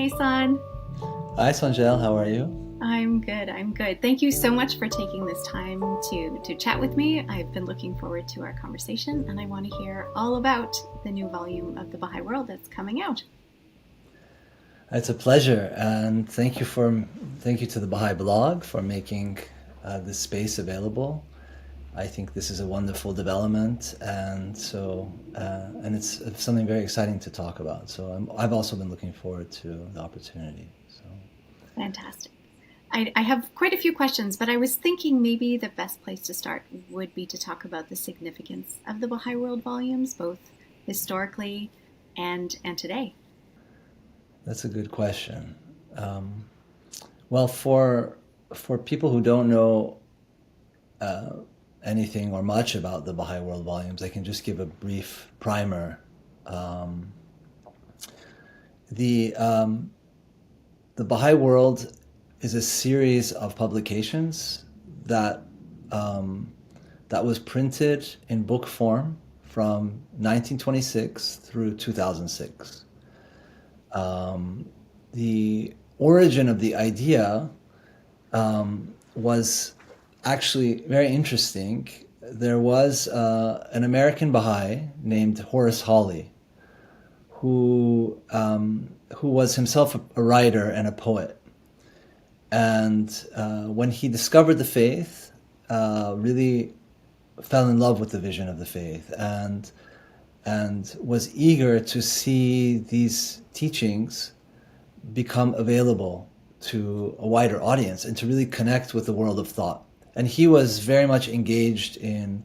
Naisohn. Hi, Sonjel. How are you? I'm good. I'm good. Thank you so much for taking this time to chat with me. I've been looking forward to our conversation, and I want to hear all about the new volume of the Bahá'í World that's coming out. It's a pleasure, and thank you to the Bahá'í blog for making this space available. I think this is a wonderful development, and it's something very exciting to talk about. So I've also been looking forward to the opportunity. So fantastic. I have quite a few questions, but I was thinking maybe the best place to start would be to talk about the significance of the Bahá'í World volumes, both historically and today. That's a good question. Well, for people who don't know anything or much about the Bahá'í World volumes, I can just give a brief primer. The Bahá'í World is a series of publications that was printed in book form from 1926 through 2006. The origin of the idea was actually very interesting. There was an American Baha'i named Horace Hawley who was himself a writer and a poet. And when he discovered the faith, really fell in love with the vision of the faith and was eager to see these teachings become available to a wider audience and to really connect with the world of thought. And he was very much engaged in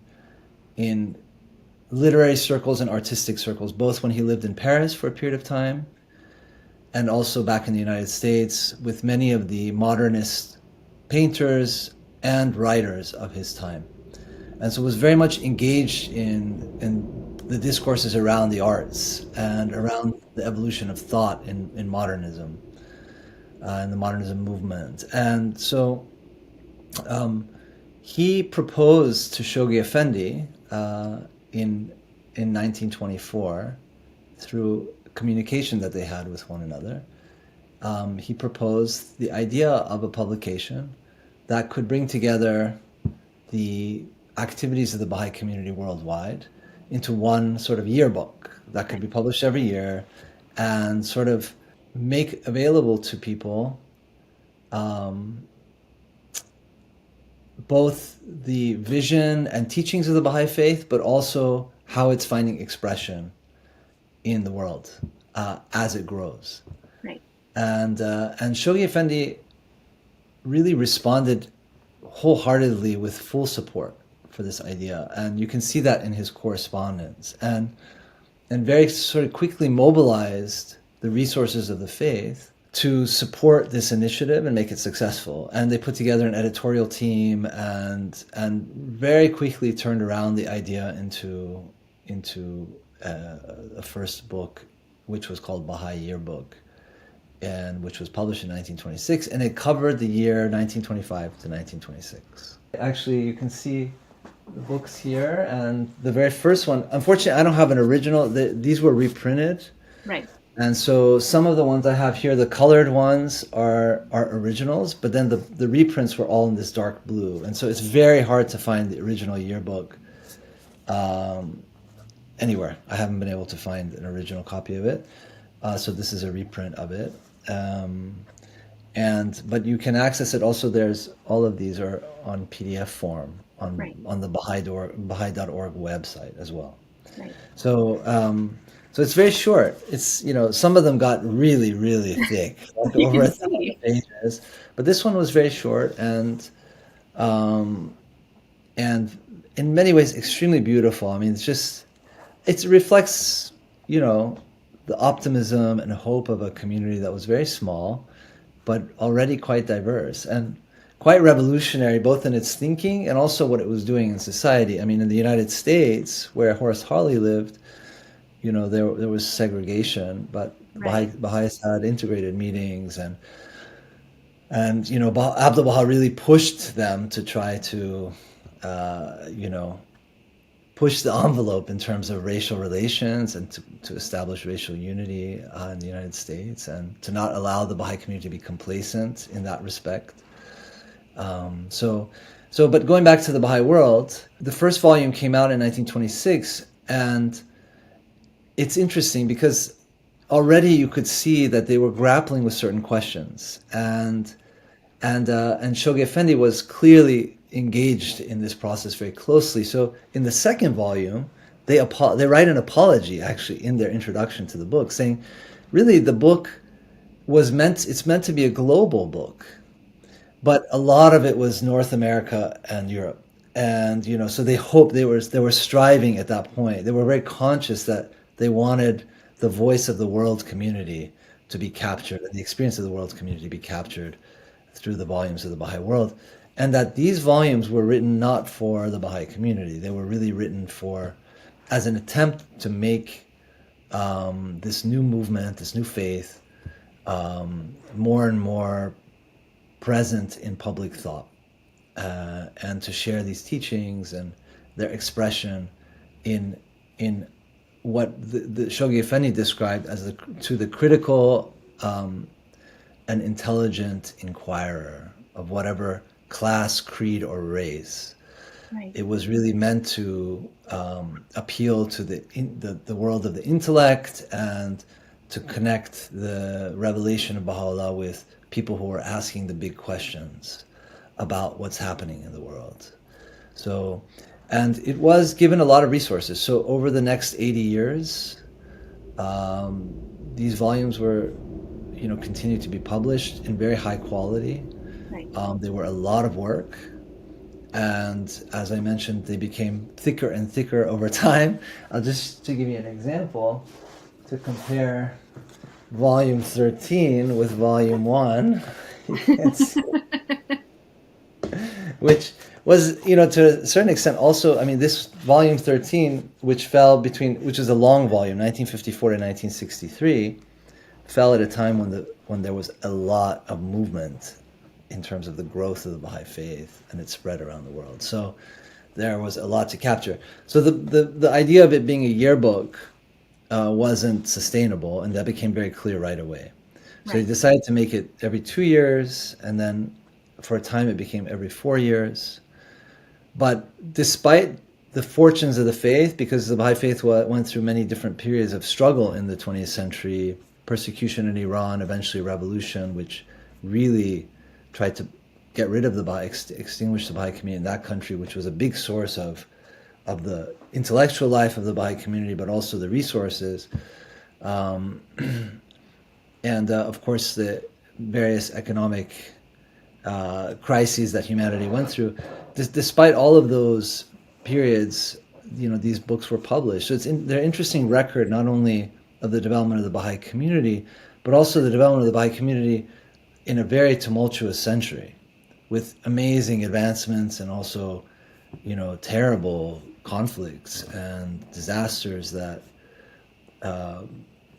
literary circles and artistic circles, both when he lived in Paris for a period of time and also back in the United States with many of the modernist painters and writers of his time. And so was very much engaged in the discourses around the arts and around the evolution of thought in modernism and the modernism movement. And so he proposed to Shoghi Effendi in 1924 through communication that they had with one another. He proposed the idea of a publication that could bring together the activities of the Baha'i community worldwide into one sort of yearbook that could be published every year and sort of make available to people both the vision and teachings of the Baha'i faith, but also how it's finding expression in the world as it grows. Right. And Shoghi Effendi really responded wholeheartedly with full support for this idea, and you can see that in his correspondence, and very sort of quickly mobilized the resources of the faith to support this initiative and make it successful. And they put together an editorial team and very quickly turned around the idea into a first book, which was called Bahá'í Yearbook, and which was published in 1926, and it covered the year 1925 to 1926. Actually, you can see the books here, and the very first one, unfortunately, I don't have an original. These were reprinted. Right. And so some of the ones I have here, the colored ones are originals, but then the reprints were all in this dark blue. And so it's very hard to find the original yearbook anywhere. I haven't been able to find an original copy of it. So this is a reprint of it. But you can access it also. There's all of these are on PDF form on the Baha'i.org website as well. Right. So it's very short. It's, some of them got really, really thick, like over 1,000 pages. But this one was very short and in many ways extremely beautiful. I mean, it reflects, the optimism and hope of a community that was very small, but already quite diverse and quite revolutionary, both in its thinking and also what it was doing in society. I mean, in the United States, where Horace Hawley lived, there was segregation, but Baha'is had integrated meetings, and Abdul Baha really pushed them to try to, push the envelope in terms of racial relations and to establish racial unity in the United States, and to not allow the Baha'i community to be complacent in that respect. But going back to the Baha'i World, the first volume came out in 1926, and it's interesting because already you could see that they were grappling with certain questions, and Shoghi Effendi was clearly engaged in this process very closely. So in the second volume, they write an apology actually in their introduction to the book, saying, really the book it's meant to be a global book, but a lot of it was North America and Europe. And so they were striving at that point. They were very conscious that they wanted the voice of the world community to be captured, and the experience of the world community to be captured through the volumes of the Baha'i World. And that these volumes were written not for the Baha'i community. They were really written as an attempt to make this new movement, this new faith, more and more present in public thought, and to share these teachings and their expression in what the Shoghi Effendi described as the critical and intelligent inquirer of whatever class, creed, or race. Right. It was really meant to appeal to the world of the intellect, and to connect the revelation of Baha'u'llah with people who are asking the big questions about what's happening in the world. So, and it was given a lot of resources. So over the next 80 years, these volumes were, continued to be published in very high quality. Right. They were a lot of work. And as I mentioned, they became thicker and thicker over time. Just to give you an example, to compare volume 13 with volume 1, which was, to a certain extent also, this volume 13, which is a long volume, 1954 to 1963, fell at a time when there was a lot of movement in terms of the growth of the Baha'i faith, and it spread around the world. So there was a lot to capture. So the idea of it being a yearbook wasn't sustainable, and that became very clear right away. So they decided to make it every 2 years, and then for a time it became every 4 years. But despite the fortunes of the faith, because the Baha'i faith went through many different periods of struggle in the 20th century, persecution in Iran, eventually revolution, which really tried to get rid of the Baha'i, extinguish the Baha'i community in that country, which was a big source of the intellectual life of the Baha'i community, but also the resources. And of course, the various economic crises that humanity went through. Despite all of those periods, these books were published. So they're an interesting record, not only of the development of the Baha'i community, but also the development of the Baha'i community in a very tumultuous century, with amazing advancements and also, terrible conflicts and disasters that,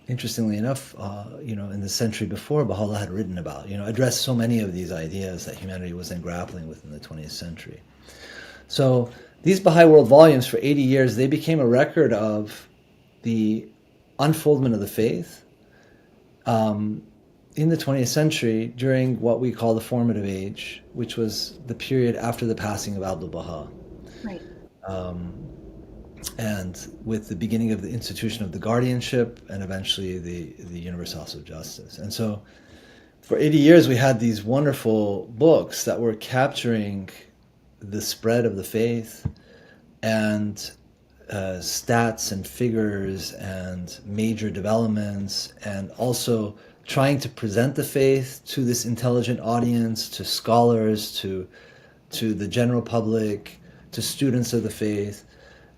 interestingly enough, in the century before, Baha'u'llah had written about, addressed so many of these ideas that humanity was then grappling with in the 20th century. So these Baha'i World volumes, for 80 years, they became a record of the unfoldment of the faith in the 20th century during what we call the formative age, which was the period after the passing of Abdul Baha. Right. And with the beginning of the institution of the guardianship, and eventually the Universal House of Justice. And so for 80 years, we had these wonderful books that were capturing the spread of the faith, and stats and figures and major developments, and also trying to present the faith to this intelligent audience, to scholars, to the general public, to students of the faith.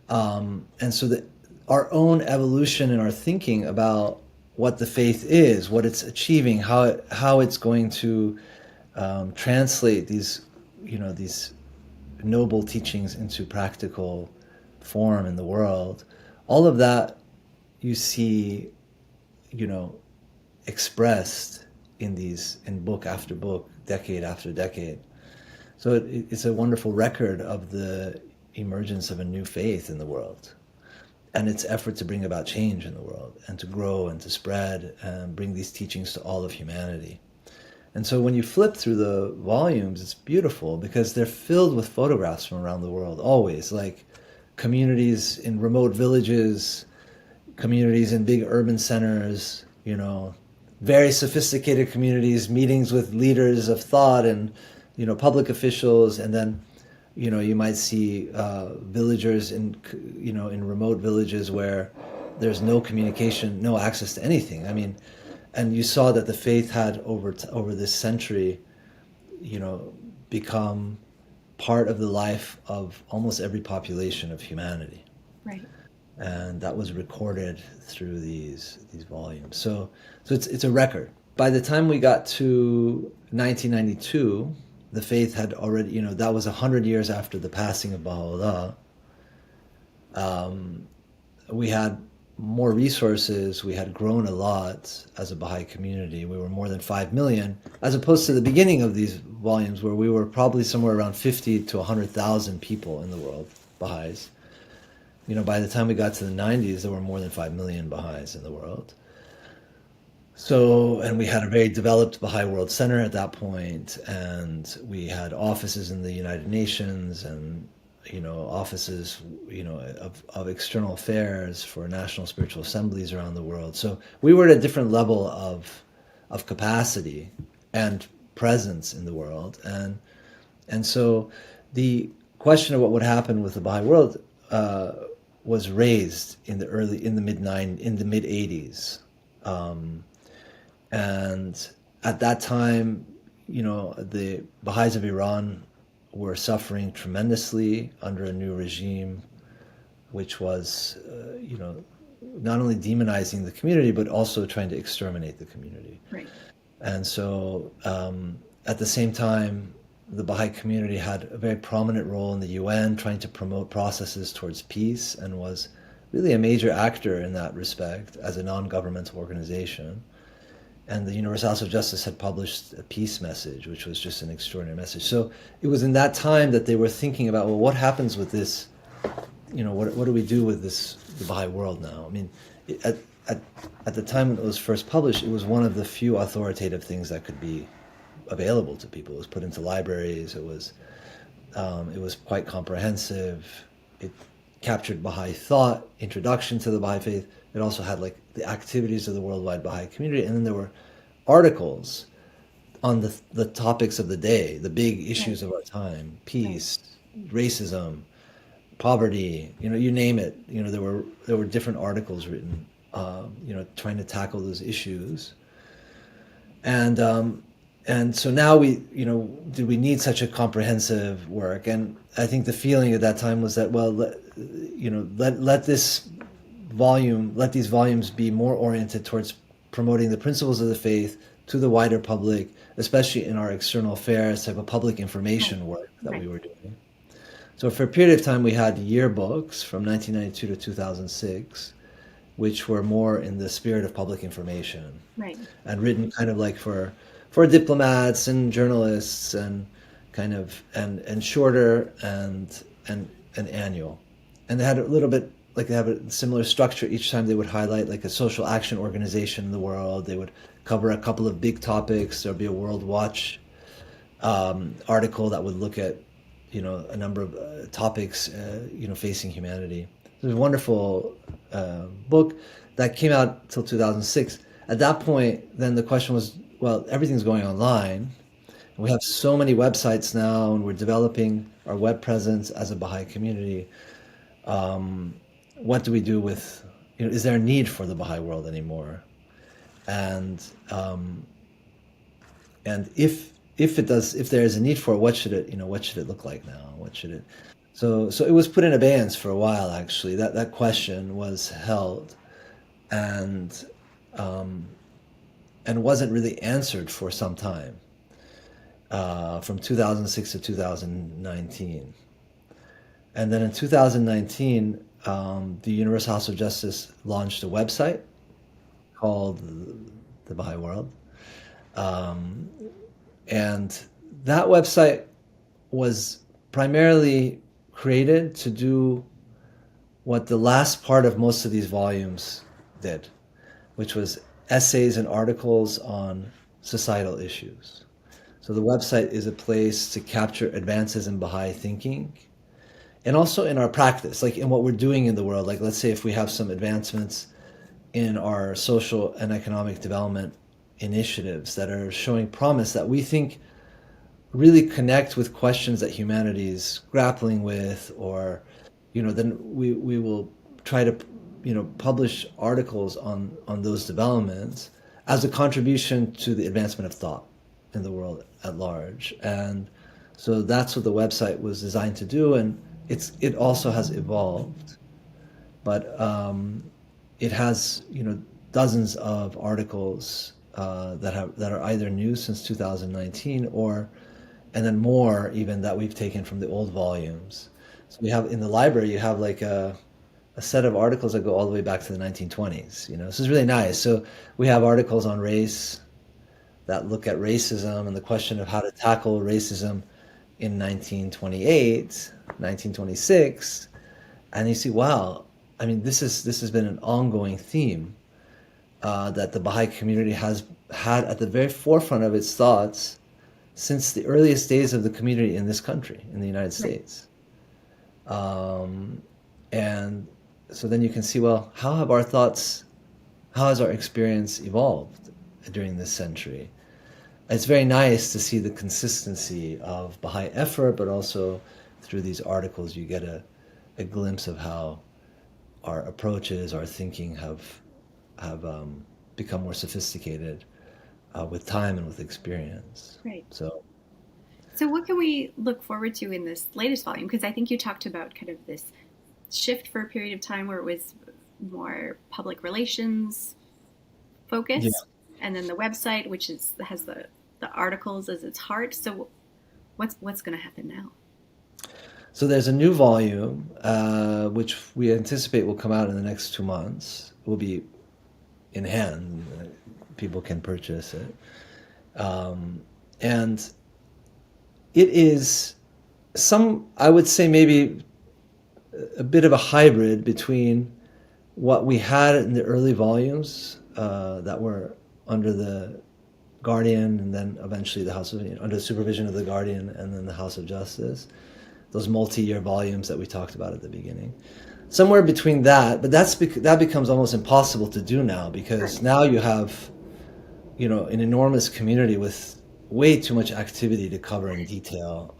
And so that our own evolution in our thinking about what the faith is, what it's achieving, how it's going to translate these noble teachings into practical form in the world, all of that you see, expressed in book after book, decade after decade. So it's a wonderful record of the emergence of a new faith in the world and its effort to bring about change in the world and to grow and to spread and bring these teachings to all of humanity. And so when you flip through the volumes, it's beautiful because they're filled with photographs from around the world, always, like communities in remote villages, communities in big urban centers, you know, very sophisticated communities, meetings with leaders of thought and, you know, public officials. And then, you know, you might see villagers in, you know, in remote villages where there's no communication, no access to anything. I mean, and you saw that the faith had over this century, you know, become part of the life of almost every population of humanity. Right. And that was recorded through these volumes. So it's a record. By the time we got to 1992, the faith had already, you know, that was 100 years after the passing of Baha'u'llah. We had more resources. We had grown a lot as a Baha'i community. We were more than 5 million, as opposed to the beginning of these volumes where we were probably somewhere around 50 to 100,000 people in the world, Baha'is. You know, by the time we got to the 90s, there were more than 5 million Baha'is in the world. So, and we had a very developed Bahá'í World Center at that point, and we had offices in the United Nations and, you know, offices, you know, of external affairs for national spiritual assemblies around the world. So we were at a different level of capacity and presence in the world. And so the question of what would happen with the Bahá'í World was raised in the mid 80s. And at that time, you know, the Baha'is of Iran were suffering tremendously under a new regime, which was, you know, not only demonizing the community, but also trying to exterminate the community. Right. And so at the same time, the Baha'i community had a very prominent role in the UN, trying to promote processes towards peace, and was really a major actor in that respect as a non-governmental organization. And the Universal House of Justice had published a peace message, which was just an extraordinary message. So it was in that time that they were thinking about, well, what happens with this? You know, what do we do with this, the Baha'i world now? I mean, at the time when it was first published, it was one of the few authoritative things that could be available to people. It was put into libraries. It was quite comprehensive. It captured Baha'i thought, introduction to the Baha'i faith. It also had like the activities of the worldwide Baha'i community, and then there were articles on the topics of the day, the big issues of our time: peace, racism, poverty. You know, you name it. You know, there were different articles written, you know, trying to tackle those issues. And so now we, you know, did we need such a comprehensive work? And I think the feeling at that time was that, well, let these volumes be more oriented towards promoting the principles of the faith to the wider public, especially in our external affairs type of public information work that we were doing. So for a period of time, we had yearbooks from 1992 to 2006, which were more in the spirit of public information, and written kind of like for diplomats and journalists, and kind of and shorter and annual, and they had a little bit. Like they have a similar structure. Each time they would highlight like a social action organization in the world. They would cover a couple of big topics. There'd be a World Watch article that would look at, you know, a number of topics, you know, facing humanity. It was a wonderful book that came out till 2006. At that point, then the question was, well, everything's going online. We have so many websites now, and we're developing our web presence as a Baha'i community. What do we do with, you know, is there a need for the Baha'i world anymore? And if there is a need for it, what should it look like now? What should it? So it was put in abeyance for a while. Actually, that question was held, and wasn't really answered for some time, from 2006 to 2019, and then in 2019. The Universal House of Justice launched a website called the Bahá'í World. And that website was primarily created to do what the last part of most of these volumes did, which was essays and articles on societal issues. So the website is a place to capture advances in Baha'i thinking and also in our practice, like in what we're doing in the world. Like, let's say if we have some advancements in our social and economic development initiatives that are showing promise that we think really connect with questions that humanity is grappling with, or, then we will try to, publish articles on those developments as a contribution to the advancement of thought in the world at large. And so that's what the website was designed to do, and it also has evolved, but it has dozens of articles that are either new since 2019 and then more even that we've taken from the old volumes. So we have in the library, you have like a set of articles that go all the way back to the 1920s. This is really nice. So we have articles on race that look at racism and the question of how to tackle racism in 1928, 1926, and you see, wow, I mean, this has been an ongoing theme that the Baha'i community has had at the very forefront of its thoughts since the earliest days of the community in this country, in the United States. And so then you can see, well, how has our experience evolved during this century? It's very nice to see the consistency of Baha'i effort, but also through these articles you get a glimpse of how our approaches, our thinking have become more sophisticated with time and with experience. Right. So what can we look forward to in this latest volume? Because I think you talked about kind of this shift for a period of time where it was more public relations focused, and then the website, which has the articles as its heart. So what's going to happen now? So there's a new volume, which we anticipate will come out in the next 2 months. It will be in hand. People can purchase it. And it is I would say maybe a bit of a hybrid between what we had in the early volumes that were under the Guardian, and then eventually under the supervision of the Guardian, and then the House of Justice, those multi-year volumes that we talked about at the beginning. Somewhere between that, but that becomes almost impossible to do now, because now you have, an enormous community with way too much activity to cover in detail,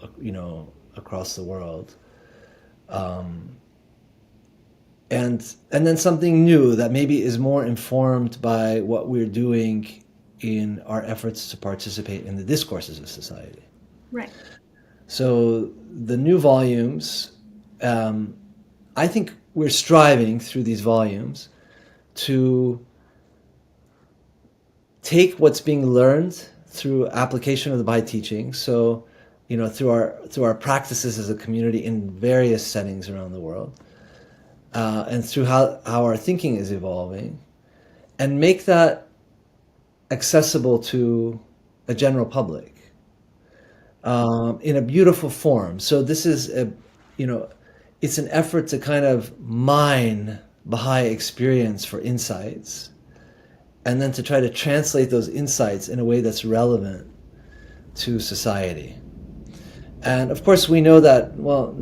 across the world. And then something new that maybe is more informed by what we're doing in our efforts to participate in the discourses of society. Right. So the new volumes, I think we're striving through these volumes to take what's being learned through application of the Baha'i teaching. So, through our practices as a community in various settings around the world, and through how our thinking is evolving, and make that accessible to a general public in a beautiful form. So this is it's an effort to kind of mine Baha'i experience for insights, and then to try to translate those insights in a way that's relevant to society. And of course, we know that, well,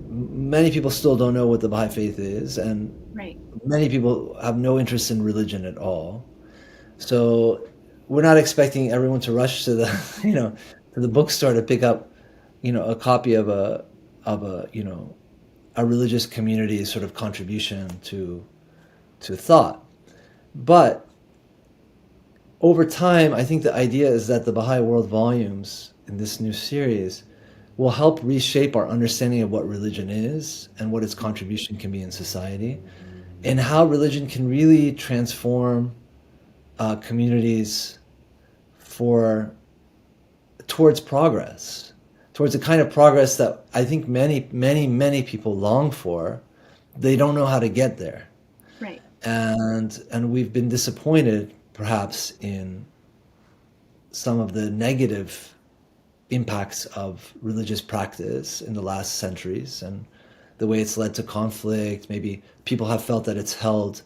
many people still don't know what the Baha'i faith is, and many people have no interest in religion at all. So we're not expecting everyone to rush to the, to the bookstore to pick up, a copy of a religious community's sort of contribution to thought. But over time, I think the idea is that the Bahá'í World volumes in this new series will help reshape our understanding of what religion is and what its contribution can be in society, and how religion can really transform communities towards progress, towards a kind of progress that I think many people long for. They don't know how to get there. Right. And we've been disappointed perhaps in some of the negative impacts of religious practice in the last centuries and the way it's led to conflict. Maybe people have felt that it's held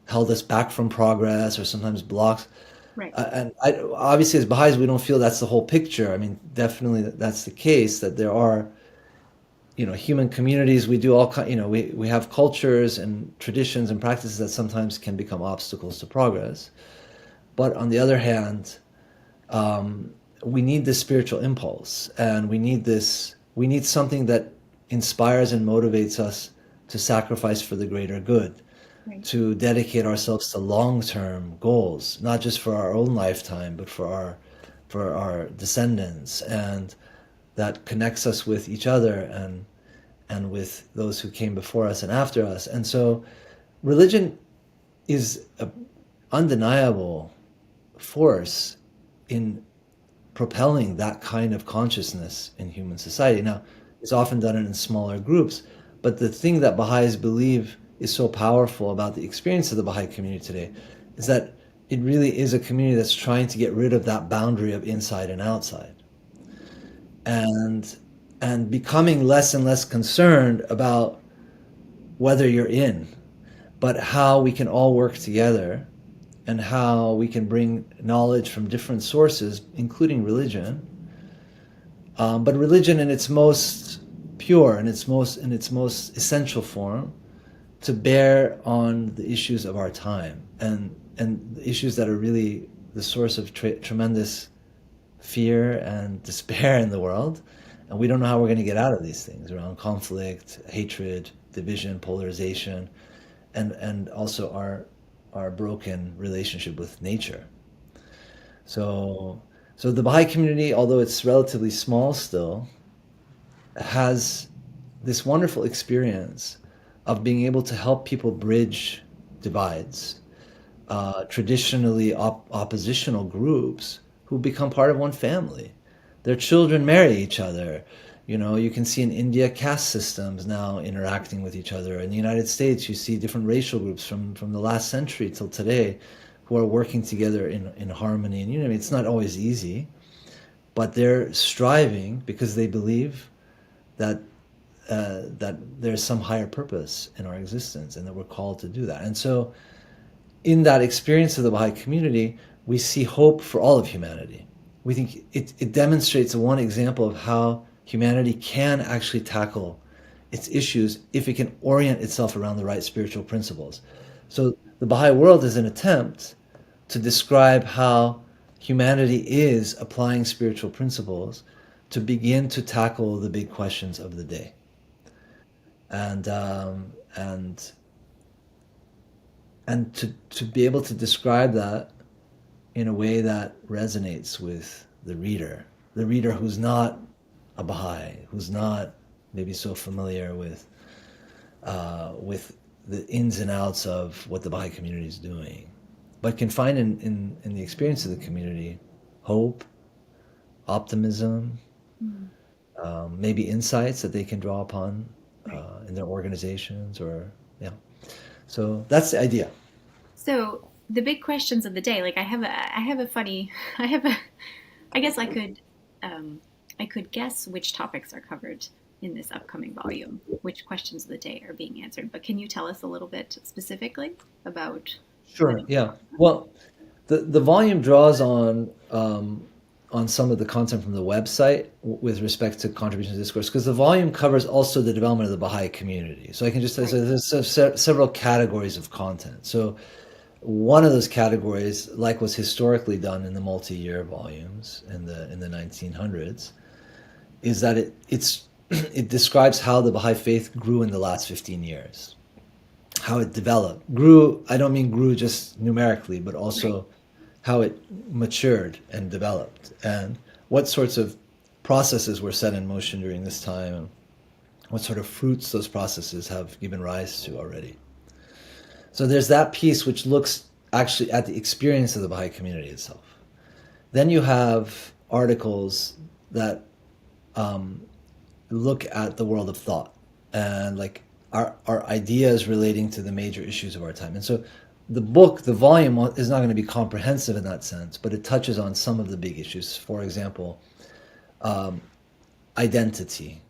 us back from progress or sometimes blocks. Right. Obviously, as Baha'is, we don't feel that's the whole picture. I mean, definitely that's the case, that there are, human communities. We do all, we have cultures and traditions and practices that sometimes can become obstacles to progress. But on the other hand, we need this spiritual impulse, and we need something that inspires and motivates us to sacrifice for the greater good, Right. to dedicate ourselves to long-term goals, not just for our own lifetime, but for our descendants, and that connects us with each other and with those who came before us and after us. And so religion is an undeniable force in propelling that kind of consciousness in human society. Now, it's often done in smaller groups, but the thing that Baha'is believe is so powerful about the experience of the Baha'i community today is that it really is a community that's trying to get rid of that boundary of inside and outside, and becoming less and less concerned about whether you're in, but how we can all work together and how we can bring knowledge from different sources, including religion, but religion in its most pure and its most essential form, to bear on the issues of our time, and the issues that are really the source of tremendous fear and despair in the world. And we don't know how we're going to get out of these things around conflict, hatred, division, polarization, and also our broken relationship with nature. So the Baha'i community, although it's relatively small still, has this wonderful experience of being able to help people bridge divides, traditionally oppositional groups who become part of one family. Their children marry each other. You can see in India caste systems now interacting with each other. In the United States, you see different racial groups from the last century till today who are working together in harmony and unity. It's not always easy, but they're striving because they believe that there's some higher purpose in our existence and that we're called to do that. And so in that experience of the Baha'i community, we see hope for all of humanity. We think it demonstrates one example of how humanity can actually tackle its issues if it can orient itself around the right spiritual principles. So the Baha'i World is an attempt to describe how humanity is applying spiritual principles to begin to tackle the big questions of the day. And to be able to describe that in a way that resonates with the reader who's not a Baha'i, who's not maybe so familiar with the ins and outs of what the Baha'i community is doing, but can find in the experience of the community hope, optimism, maybe insights that they can draw upon in their organizations, or yeah. So that's the idea. So the big questions of the day, like I guess I could guess which topics are covered in this upcoming volume, which questions of the day are being answered. But can you tell us a little bit specifically about? Sure. Yeah. Well, the volume draws on some of the content from the website with respect to contributions to discourse, because the volume covers also the development of the Baha'i community. So I can just say, so there's several categories of content. So one of those categories, like was historically done in the multi-year volumes in the 1900s, is that it describes how the Baha'i faith grew in the last 15 years, how it developed. Grew, I don't mean grew just numerically, but also how it matured and developed, and what sorts of processes were set in motion during this time, and what sort of fruits those processes have given rise to already. So there's that piece which looks actually at the experience of the Baha'i community itself. Then you have articles that look at the world of thought and like our ideas relating to the major issues of our time. And so the volume is not going to be comprehensive in that sense, but it touches on some of the big issues. For example, identity,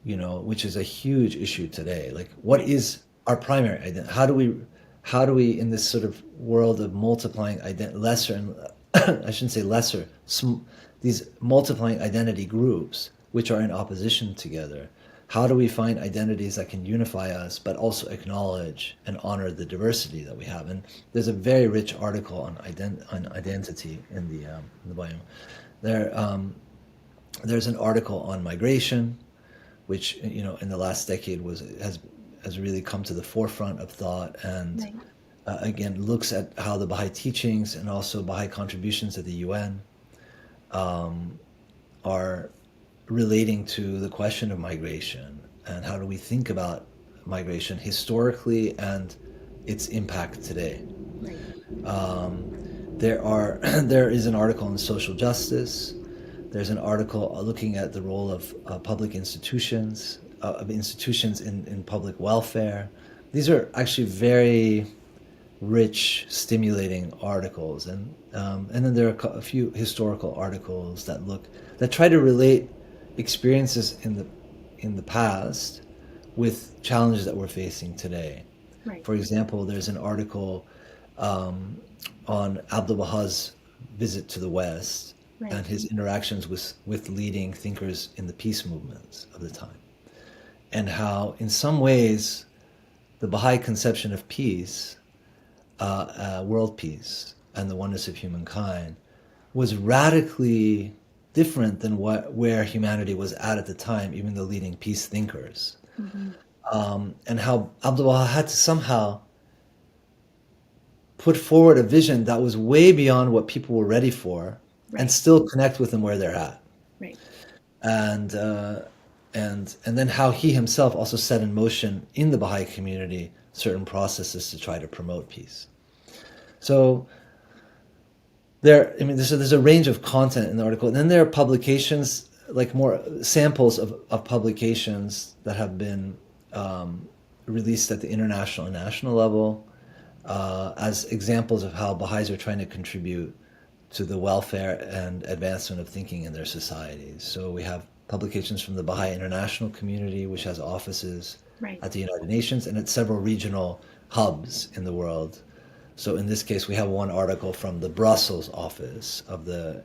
which is a huge issue today. Like, what is our primary identity? How do we in this sort of world of multiplying lesser and I shouldn't say lesser, these multiplying identity groups, which are in opposition together, how do we find identities that can unify us, but also acknowledge and honor the diversity that we have? And there's a very rich article on identity in the bio. There's an article on migration, which in the last decade has really come to the forefront of thought, and Right. Again looks at how the Baha'i teachings and also Baha'i contributions at the UN are relating to the question of migration, and how do we think about migration historically and its impact today. Right. There is an article on social justice. There's an article looking at the role of public institutions, in public welfare. These are actually very rich, stimulating articles, and then there are a few historical articles that try to relate experiences in the past with challenges that we're facing today. Right. For example, there's an article on Abdul Baha's visit to the West, Right. and his interactions with leading thinkers in the peace movements of the time, and how in some ways the Baha'i conception of peace, world peace, and the oneness of humankind was radically different than where humanity was at the time, even the leading peace thinkers. Mm-hmm. And how Abdul Baha had to somehow put forward a vision that was way beyond what people were ready for, Right. and still connect with them where they're at. Right. And then how he himself also set in motion in the Baha'i community certain processes to try to promote peace. So there's a range of content in the article, and then there are publications, like more samples of publications that have been released at the international and national level as examples of how Baha'is are trying to contribute to the welfare and advancement of thinking in their societies. So we have publications from the Baha'i international community, which has offices Right. at the United Nations and at several regional hubs in the world. So in this case, we have one article from the Brussels office of the,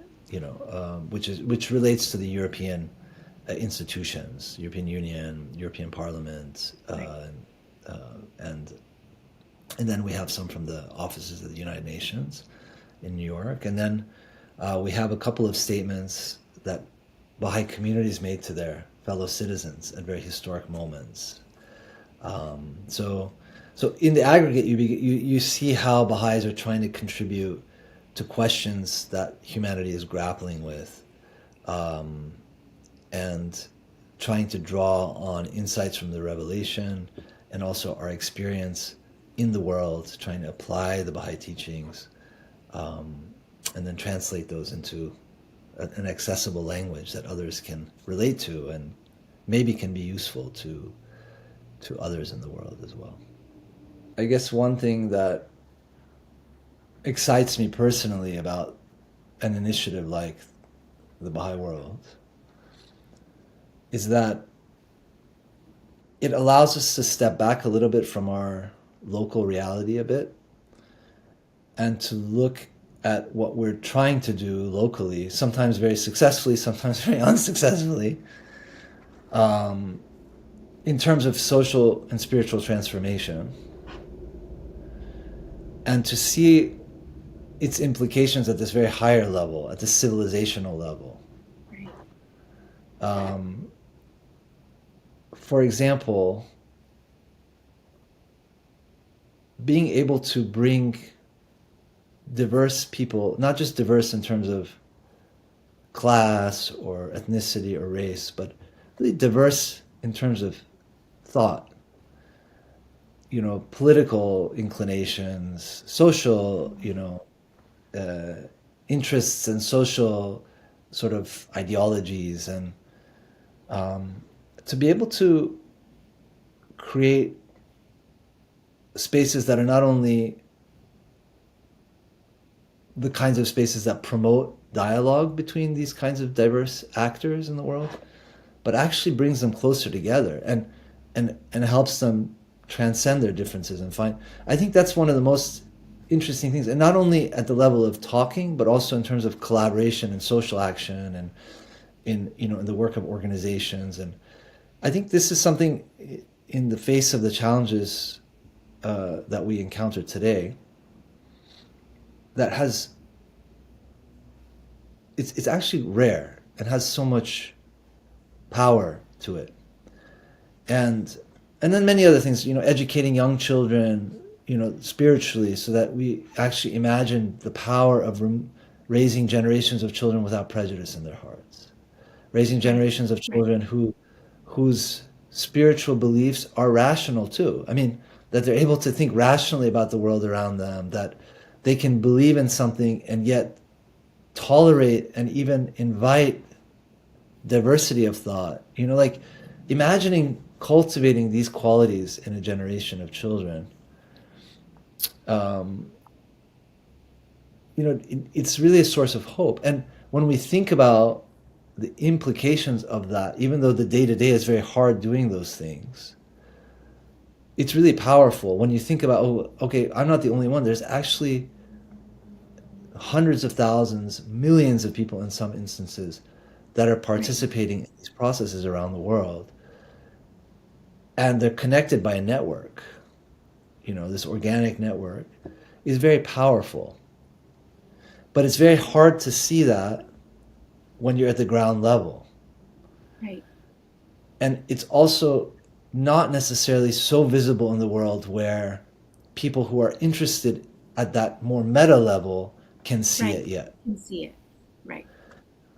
which relates to the European institutions, European Union, European Parliament, Right. and then we have some from the offices of the United Nations in New York, and then we have a couple of statements that Baha'i communities made to their fellow citizens at very historic moments. So in the aggregate, you see how Baha'is are trying to contribute to questions that humanity is grappling with, and trying to draw on insights from the revelation and also our experience in the world, trying to apply the Baha'i teachings, and then translate those into an accessible language that others can relate to and maybe can be useful to others in the world as well. I guess one thing that excites me personally about an initiative like the Bahá'í World is that it allows us to step back a little bit from our local reality a bit and to look at what we're trying to do locally, sometimes very successfully, sometimes very unsuccessfully, in terms of social and spiritual transformation, and to see its implications at this very higher level, at the civilizational level. Right. For example, being able to bring diverse people, not just diverse in terms of class or ethnicity or race, but really diverse in terms of thought, political inclinations, social, interests and social sort of ideologies, and to be able to create spaces that are not only the kinds of spaces that promote dialogue between these kinds of diverse actors in the world, but actually brings them closer together and helps them transcend their differences and find. I think that's one of the most interesting things, and not only at the level of talking, but also in terms of collaboration and social action, and in the work of organizations. And I think this is something in the face of the challenges that we encounter today that has it's actually rare and has so much power to it. And then many other things, educating young children, spiritually, so that we actually imagine the power of raising generations of children without prejudice in their hearts, raising generations of children whose spiritual beliefs are rational too. I mean, that they're able to think rationally about the world around them, that they can believe in something and yet tolerate and even invite diversity of thought. Like imagining cultivating these qualities in a generation of children. It's really a source of hope. And when we think about the implications of that, even though the day-to-day is very hard doing those things, it's really powerful when you think about, oh, okay, I'm not the only one. There's actually hundreds of thousands, millions of people in some instances that are participating in these processes around the world. And they're connected by a network. This organic network is very powerful. But it's very hard to see that when you're at the ground level. Right. And it's also not necessarily so visible in the world where people who are interested at that more meta level can see it yet. Can see it. Right.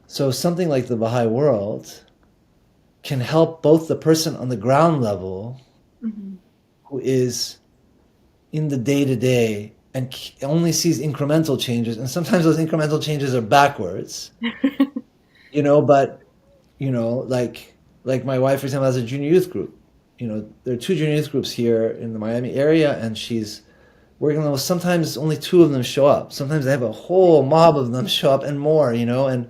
So something like the Baha'i World can help both the person on the ground level, who is in the day-to-day and only sees incremental changes, and sometimes those incremental changes are backwards, but like my wife, for example, has a junior youth group. There are 2 junior youth groups here in the Miami area, and she's working on those. Sometimes only 2 of them show up. Sometimes they have a whole mob of them show up and more, and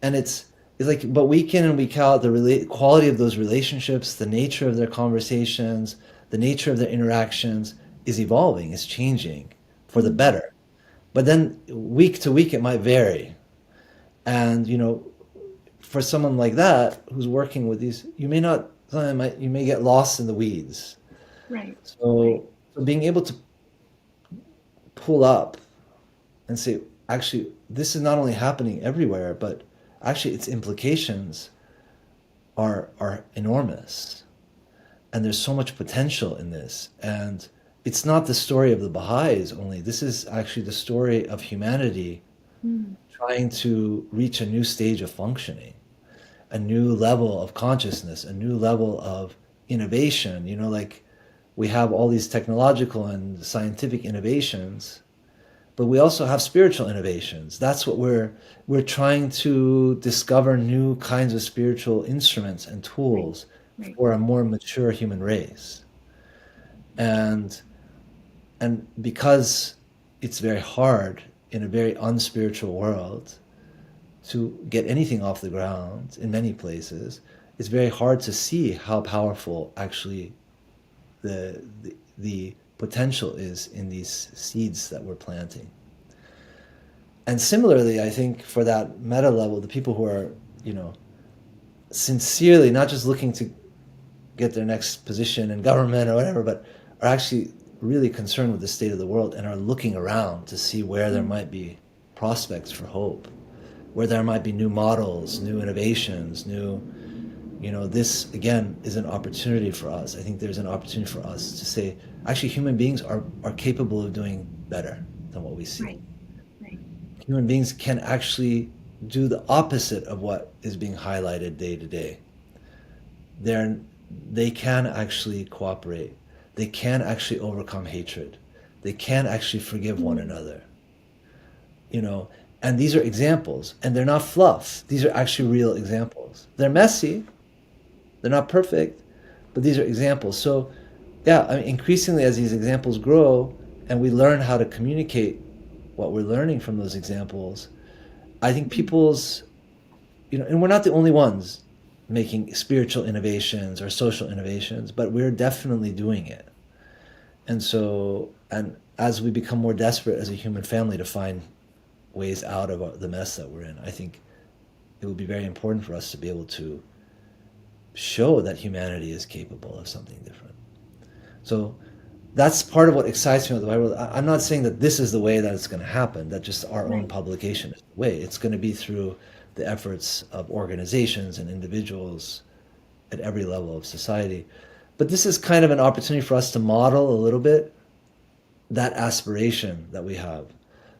it's like, but week in and week out, the quality of those relationships, the nature of their conversations, the nature of their interactions is evolving, is changing for the better. But then week to week, it might vary. And, for someone like that who's working with these, you may get lost in the weeds. Right. So being able to pull up and say, actually, this is not only happening everywhere, but actually its implications are enormous. And there's so much potential in this. And it's not the story of the Baha'is only. This is actually the story of humanity trying to reach a new stage of functioning, a new level of consciousness, a new level of innovation. Like we have all these technological and scientific innovations, but we also have spiritual innovations. That's what we're trying to discover, new kinds of spiritual instruments and tools for a more mature human race. And because it's very hard in a very unspiritual world to get anything off the ground in many places, it's very hard to see how powerful actually the potential is in these seeds that we're planting. And similarly, I think for that meta level, the people who are, sincerely not just looking to get their next position in government or whatever, but are actually really concerned with the state of the world and are looking around to see where there might be prospects for hope, where there might be new models, new innovations, this again is an opportunity for us. I think there's an opportunity for us to say, actually, human beings are capable of doing better than what we see. Right. Human beings can actually do the opposite of what is being highlighted day to day. They can actually cooperate. They can actually overcome hatred. They can actually forgive one another. And these are examples, and they're not fluff. These are actually real examples. They're messy. They're not perfect, but these are examples. So, increasingly as these examples grow and we learn how to communicate what we're learning from those examples, I think people's, and we're not the only ones making spiritual innovations or social innovations, but we're definitely doing it. And so, and as we become more desperate as a human family to find ways out of the mess that we're in, I think it would be very important for us to be able to show that humanity is capable of something different. So that's part of what excites me about the Bahá'í World. I'm not saying that this is the way that it's going to happen, that just our own publication is the way. It's going to be through the efforts of organizations and individuals at every level of society. But this is kind of an opportunity for us to model a little bit that aspiration that we have,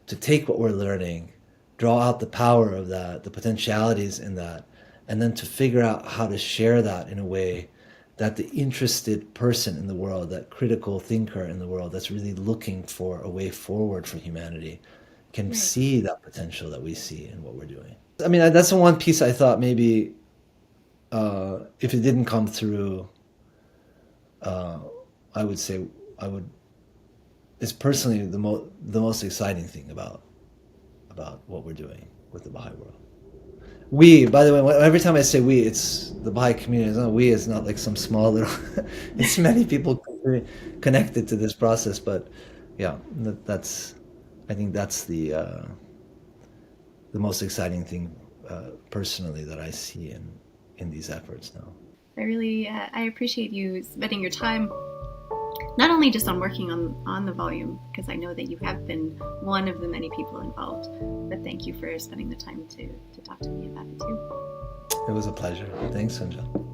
to take what we're learning, draw out the power of that, the potentialities in that, and then to figure out how to share that in a way that the interested person in the world, that critical thinker in the world that's really looking for a way forward for humanity, can see that potential that we see in what we're doing. I mean, that's the one piece I thought maybe if it didn't come through, I would say it's personally the most exciting thing about what we're doing with the Bahá'í World. We, by the way, every time I say we, it's the Baha'i community. It's not we. It's not like some small little. It's many people connected to this process. But yeah, I think that's the most exciting thing personally that I see in these efforts now. I appreciate you spending your time not only just on working on the volume, because I know that you have been one of the many people involved, but thank you for spending the time to talk to me about it too. It was a pleasure. Thanks, Sonjel.